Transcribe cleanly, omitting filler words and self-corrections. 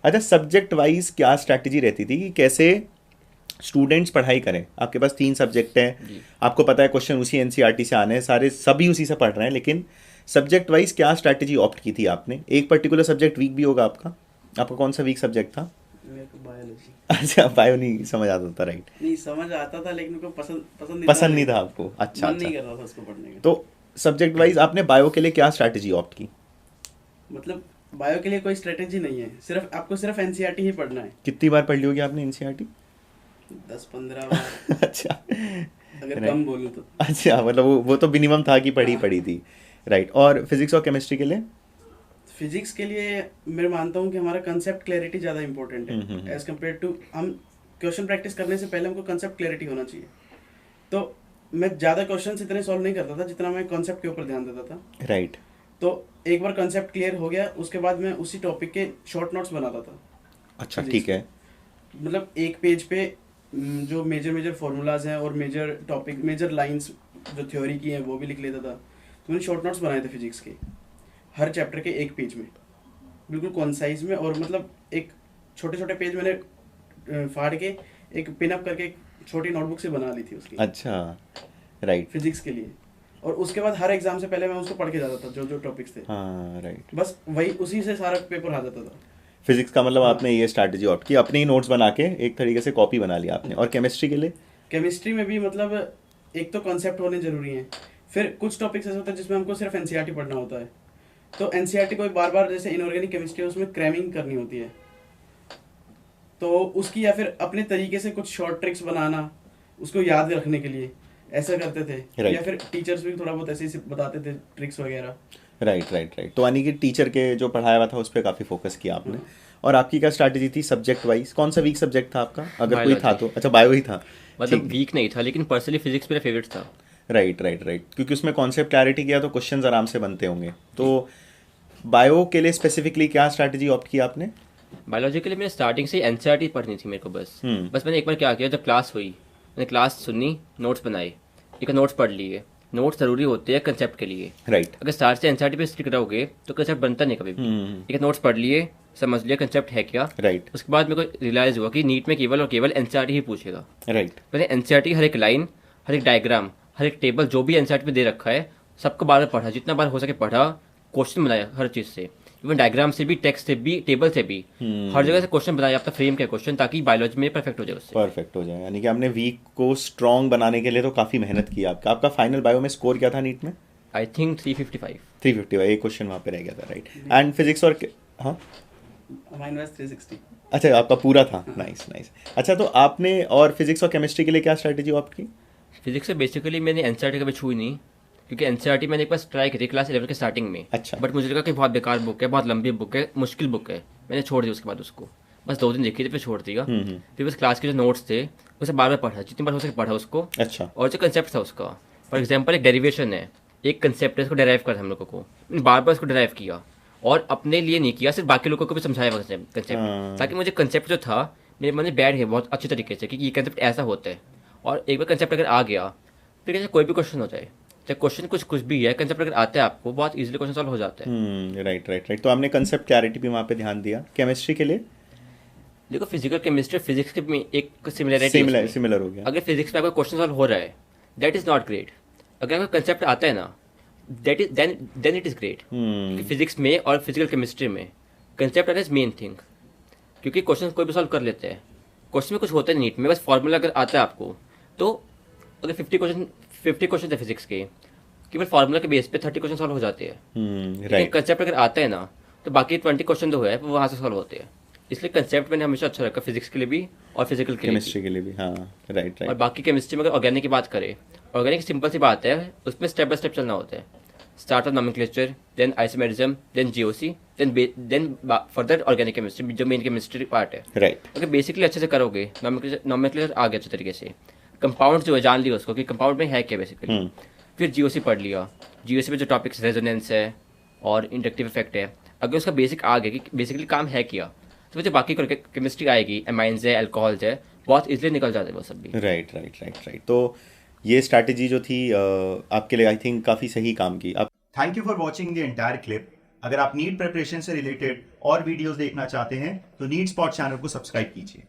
अच्छा, subject wise क्या strategy रहती थी कि कैसे स्टूडेंट्स पढ़ाई करें? आपके पास 3 सब्जेक्ट हैं, जी। आपको पता है क्वेश्चन उसी एनसीईआरटी से आने हैं, सारे सभी उसी से पढ़ रहे हैं, लेकिन सब्जेक्ट वाइज क्या स्ट्रैटेजी ऑप्ट की थी आपने? एक पर्टिकुलर सब्जेक्ट वीक भी होगा आपका। आपका कौन सा वीक सब्जेक्ट था? मेरे को बायोलॉजी। अच्छा, बायो नहीं समझ आता था, राइट। नहीं, समझ आता था लेकिन मेरे को पसंद पसंद नहीं था, पसंद नहीं था लेकिन आपको, अच्छा मन अच्छा। नहीं कर रहा था उसको पढ़ने का। तो सब्जेक्ट वाइज आपने बायो के लिए क्या स्ट्रैटेजी ऑप्ट की? मतलब बायो के लिए कोई स्ट्रेटेजी नहीं है, सिर्फ आपको सिर्फ एनसीईआरटी ही पढ़ना है। कितनी बार पढ़ ली होगी आपने एनसीईआरटी? 10-15 बार, अच्छा, अगर राइट। कम बोलूँ तो। अच्छा, मतलब वो तो मिनिमम था कि पढ़ी हाँ। पढ़ी थी। राइट, और फिजिक्स और केमिस्ट्री के लिए? फिजिक्स के लिए मैं मानता हूँ कि हमारा कंसेप्ट क्लैरिटी ज़्यादा इंपॉर्टेंट है हम्म। एज कम्पेयर टू हम क्वेश्चन प्रैक्टिस करने से पहले हमको कंसेप्ट क्लैरिटी होना चाहिए। तो मैं ज़्यादा क्वेश्चन इतने सॉल्व नहीं करता था जितना मैं कॉन्सेप्ट के ऊपर ध्यान देता था। राइट। तो एक बार कंसेप्ट क्लियर हो गया, उसके बाद मैं उसी टॉपिक के शॉर्ट नोट्स बनाता था अच्छा, फिजिक्स ठीक के। है। मतलब एक पेज पे जो मेजर मेजर फार्मूलाज हैं और मेजर टॉपिक मेजर लाइंस जो थ्योरी की हैं वो भी लिख लेता था। तो मैंने शॉर्ट नोट्स बनाए थे फिजिक्स के, हर चैप्टर के एक पेज में, बिल्कुल कॉन्साइज में। और मतलब एक छोटे छोटे पेज मैंने फाड़ के एक पिन अप करके एक छोटी नोटबुक से बना ली थी उसकी, अच्छा, राइट। फिजिक्स के लिए। और उसके बाद हर एग्जाम से पहले मैं उसको पढ़ के जाता था, जो जो टॉपिक्स थे, हाँ, राइट। बस वही उसी से सारा पेपर आ जाता था। फिजिक्स का मतलब हाँ। आपने ये स्ट्रैटेजी ऑप्ट की, अपने ही नोट्स बना के एक तरीके से कॉपी बना लिया आपने। और केमिस्ट्री के लिए? केमिस्ट्री में भी मतलब एक तो कॉन्सेप्ट होने जरूरी हैं, फिर कुछ टॉपिक्स ऐसे होते हैं जिसमें हमको सिर्फ एनसीईआरटी पढ़ना होता है। तो एनसीईआरटी को बार बार, जैसे इनऑर्गेनिक केमिस्ट्री है उसमें क्रैमिंग करनी होती है, तो उसकी या फिर अपने तरीके से कुछ शॉर्ट ट्रिक्स बनाना उसको याद रखने के लिए ऐसा करते थे। या राइट, फिर टीचर्स भी थोड़ा बहुत ऐसे ही बताते थे ट्रिक्स वगैरह। Right, right, right. तो यानी कि टीचर के जो पढ़ाया हुआ था उस पर काफ़ी फोकस किया आपने। हाँ। और आपकी क्या स्ट्रैटेजी थी सब्जेक्ट वाइज? कौन सा वीक सब्जेक्ट था आपका, अगर कोई था बायोलॉजी। तो? अच्छा, बायो ही था। मतलब ठीक। वीक नहीं था, लेकिन पर्सनली फिजिक्स मेरा फेवरेट था। राइट, राइट, राइट, क्योंकि उसमें कॉन्सेप्ट क्लैरिटी किया तो क्वेश्चंस आराम से बनते होंगे तो। जी। बायो के लिए स्पेसिफिकली क्या स्ट्रैटेजी ऑप्ट की आपने? बायोलॉजी के लिए मैंने स्टार्टिंग से एनसीईआरटी पढ़नी थी मेरे को बस। हम्म। बस मैंने एक बार क्या किया, जब क्लास हुई मैंने क्लास सुनी, नोट्स बनाए, एक नोट्स पढ़ लिए। नोट्स ज़रूरी होते हैं कंसेप्ट के लिए। राइट। अगर स्टार्ट से एनसीईआरटी पे स्टिक रहोगे तो कंसेप्ट बनता नहीं कभी भी। हम्म। एक नोट्स पढ़ लिए, समझ लिया कंसेप्ट है क्या। राइट, उसके बाद मेरे को रियलाइज़ हुआ कि नीट में केवल और केवल एनसीईआरटी ही पूछेगा। राइट। मैंने एनसीईआरटी हर एक लाइन, हर एक डायग्राम, हर एक टेबल जो भी एनसीईआरटी में दे रखा है सबको बार बार पढ़ा, जितना बार हो सके पढ़ा। क्वेश्चन बनाया हर चीज़ से, इवन डायग्राम से भी, टेक्स्ट से भी, टेबल से भी। हर जगह से क्वेश्चन बनाया, आपका फ्रेम का क्वेश्चन, ताकि बायोलॉजी में परफेक्ट हो जाए उससे। परफेक्ट हो जाए, यानी कि आपने वीक को स्ट्रॉन्ग बनाने के लिए तो काफ़ी मेहनत की। आपका आपका फाइनल बायो में स्कोर क्या था नीट में? I think 355। 350, एक क्वेश्चन वहाँ पे रह गया था, राइट। नहीं, एंड फिजिक्स और हाँ। Mine wise 360। अच्छा, आपका पूरा था, हाँ। Nice nice. अच्छा, तो आपने और फिजिक्स और केमिस्ट्री के लिए क्या स्ट्रैटेजी ऑप्ट की? फिजिक्स से बेसिकली मैंने एनसीईआरटी कभी छुई नहीं, क्योंकि एनसीईआरटी मैंने एक बार ट्राई की थी क्लास 11 के स्टार्टिंग में। अच्छा। बट मुझे लगा कि बहुत बेकार बुक है, बहुत लंबी बुक है, मुश्किल बुक है। मैंने छोड़ दिया उसके बाद उसको। बस 2 दिन देखी थी, फिर छोड़ दिया। हम्म। फिर बस क्लास के जो नोट्स थे उसे बार बार पढ़ा, जितनी बार हो सके पढ़ा उसको। अच्छा। और जो कंसेप्ट था उसका, फॉर एग्जाम्पल एक डेरिवेशन है, एक कंसेप्ट है, उसको डेराइव कर हम लोगों को, बार बार उसको डेराइव किया। और अपने लिए नहीं किया, सिर्फ बाकी लोगों को भी समझाया कंसेप्ट, ताकि मुझे कंसेप्ट जो था मेरे मन में बैठ गया बहुत अच्छे तरीके से कि ये कंसेप्ट ऐसा होता है। और एक बार कंसेप्ट अगर आ गया, फिर जैसे कोई भी क्वेश्चन हो जाए, चाहे क्वेश्चन कुछ कुछ भी है, कंसेप्ट अगर आता है आपको, बहुत इजीली क्वेश्चन सॉल्व हो जाता है। Right, right, right. तो आपने कंसेप्ट क्लैरिटी भी वहाँ पे ध्यान दिया। केमिस्ट्री के लिए? देखो, फिजिकल केमिस्ट्री फिजिक्स के में एक सिमिलरिटी है सिमिलर उसमें। सिमिलर हो गया। अगर फिजिक्स में आपका क्वेश्चन सॉल्व हो रहा है, दैट इज़ नॉट ग्रेट। अगर आपका कंसेप्ट आता है ना, that is then it is great. क्योंकि फिजिक्स में और फिजिकल केमिस्ट्री में कंसेप्ट आना इज मेन थिंग। क्योंकि क्वेश्चन कोई भी सॉल्व कर लेते हैं, क्वेश्चन में कुछ होता है नीट में, बस फॉर्मूला अगर आता है आपको तो, अगर 50 क्वेश्चन है फिजिक्स के, केवल फार्मूला के बेस पे 30 क्वेश्चन सॉल्व हो जाते हैं। लेकिन राइट। कंसेप्ट अगर आता है ना, तो बाकी 20 क्वेश्चन जो है वो वहाँ से सॉल्व होते हैं। इसलिए कंसेप्ट मैंने हमेशा अच्छा रखा, फिजिक्स के लिए भी और फिजिकल के लिए भी। केमिस्ट्री के लिए भी, हाँ। राइट, और राइट। बाकी केमिस्ट्री में अगर ऑर्गेनिक की बात करें, ऑर्गेनिक सिंपल सी बात है, उसमें स्टेप बाय स्टेप चलना होता है। Start of nomenclature, then isomerism, then GOC, then further organic chemistry जो मेन केमिस्ट्री पार्ट है। राइट। अगर बेसिकली अच्छे से करोगे, नोमेनक्लेचर आ गया अच्छे तरीके से, कंपाउंड जो है जान लिया उसको कि कंपाउंड में है क्या बेसिकली। फिर जीओसी पढ़ लिया, जीओसी में जो टॉपिक्स रेजोनेंस है और इंडक्टिव इफेक्ट है, अगर उसका बेसिक आ गया कि बेसिकली काम है क्या, तो जो बाकी केमिस्ट्री आएगी, एमाइंस है, अल्कोहल्स है, बहुत इजीली निकल जाते हैं वो सब भी। Right, right, right, right. तो ये स्ट्रैटेजी जो थी आपके लिए आई थिंक काफ़ी सही काम की। अब thank you for watching the entire clip. अगर आप नीट प्रिपरेशन से रिलेटेड और वीडियोस देखना चाहते हैं तो नीट स्पॉट चैनल को सब्सक्राइब कीजिए।